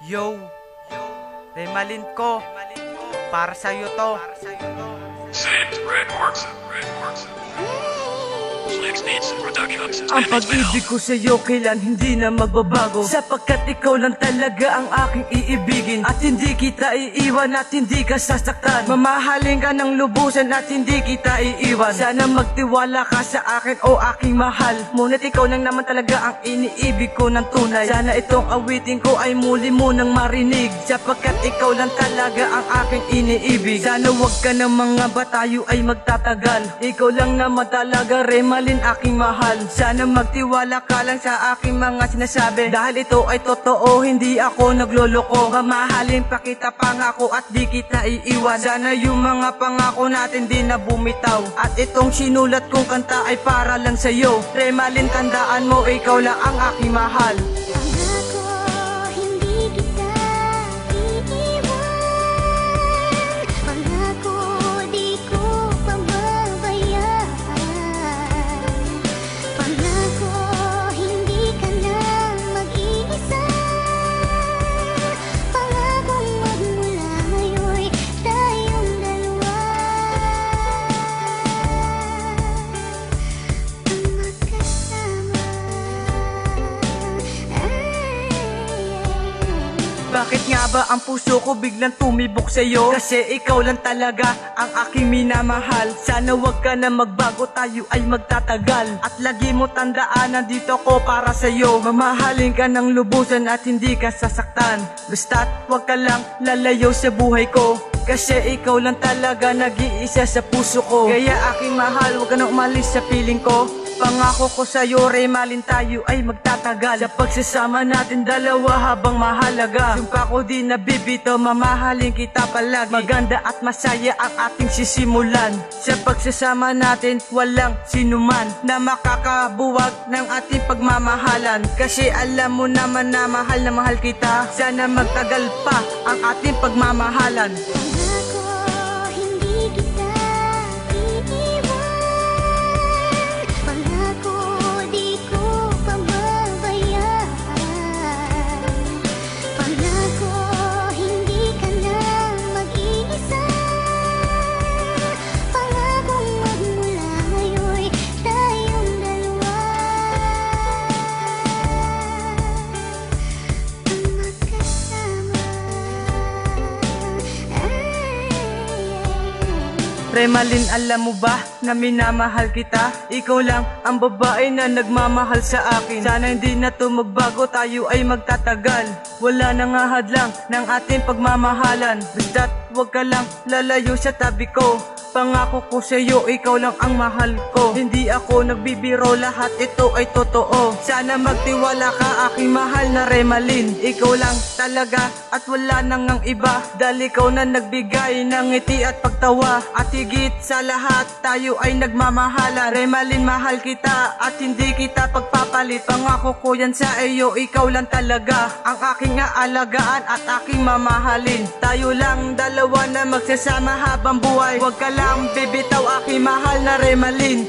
Yo, Remalin ko, para sa'yo to. Saved Records. Flex Beats Productions. Ang pag-ibig ko sa'yo kailan hindi na magbabago, sapagkat ikaw lang talaga ang aking iibigin. At hindi kita iiwan at hindi ka sasaktan. Mamahalin ka ng lubusan at hindi kita iiwan. Sana magtiwala ka sa akin o aking mahal. Ngunit ikaw lang naman talaga ang iniibig ko ng tunay. Sana itong awitin ko ay muli mo nang marinig, sapagkat ikaw lang talaga ang aking iniibig. Sana wag ka ng mga ba tayo ay magtatagal. Ikaw lang naman talaga, Remalin, aking mahal. Sana magtiwala ka lang sa aking mga sinasabi, dahil ito ay totoo, hindi ako nagloloko. Mamahalin pa kita, pangako, at di kita iiwan. Sana yung mga pangako natin di na bumitaw. At itong sinulat kong kanta ay para lang sa'yo, Remalin, tandaan mo, ikaw lang ang aking mahal. Bakit nga ba ang puso ko biglang tumibok sa'yo? Kasi ikaw lang talaga ang aking minamahal. Sana wag ka na magbago, tayo ay magtatagal. At lagi mo tandaan, nandito ko para sa'yo. Mamahalin ka ng lubusan at hindi ka sasaktan. Basta't wag ka lang lalayo sa buhay ko, kasi ikaw lang talaga nag-iisa sa puso ko. Kaya aking mahal, wag ka na umalis sa piling ko. Pangako ko sa'yo, Remalin, tayo ay magtatagal sa pagsasama natin dalawa habang mahalaga. Sumpa ko di nabibito, mamahalin kita palagi. Maganda at masaya ang ating sisimulan. Sa pagsasama natin, walang sinuman na makakabuwag ng ating pagmamahalan. Kasi alam mo naman na mahal kita. Sana magtagal pa ang ating pagmamahalan. Remalin, alam mo ba na minamahal kita? Ikaw lang ang babae na nagmamahal sa akin. Sana hindi na to magbago, tayo ay magtatagal. Wala nang hadlang ng ating pagmamahalan. Basta't wag ka lang lalayo sa tabi ko. Pangako ko sa'yo, ikaw lang ang mahal ko. Hindi ako nagbibiro, lahat ito ay totoo. Sana magtiwala ka, aking mahal na Remalin. Ikaw lang talaga at wala nang ang iba, dahil ikaw na nagbigay ng ngiti at pagtawa. At higit sa lahat, tayo ay nagmamahalan. Remalin, mahal kita at hindi kita pagpapalit. Pangako ko yan sa iyo, ikaw lang talaga ang aking aalagaan at aking mamahalin. Tayo lang dalawa na magsasama habang buhay. Wag ka lang bibitaw, aking mahal na Remalin.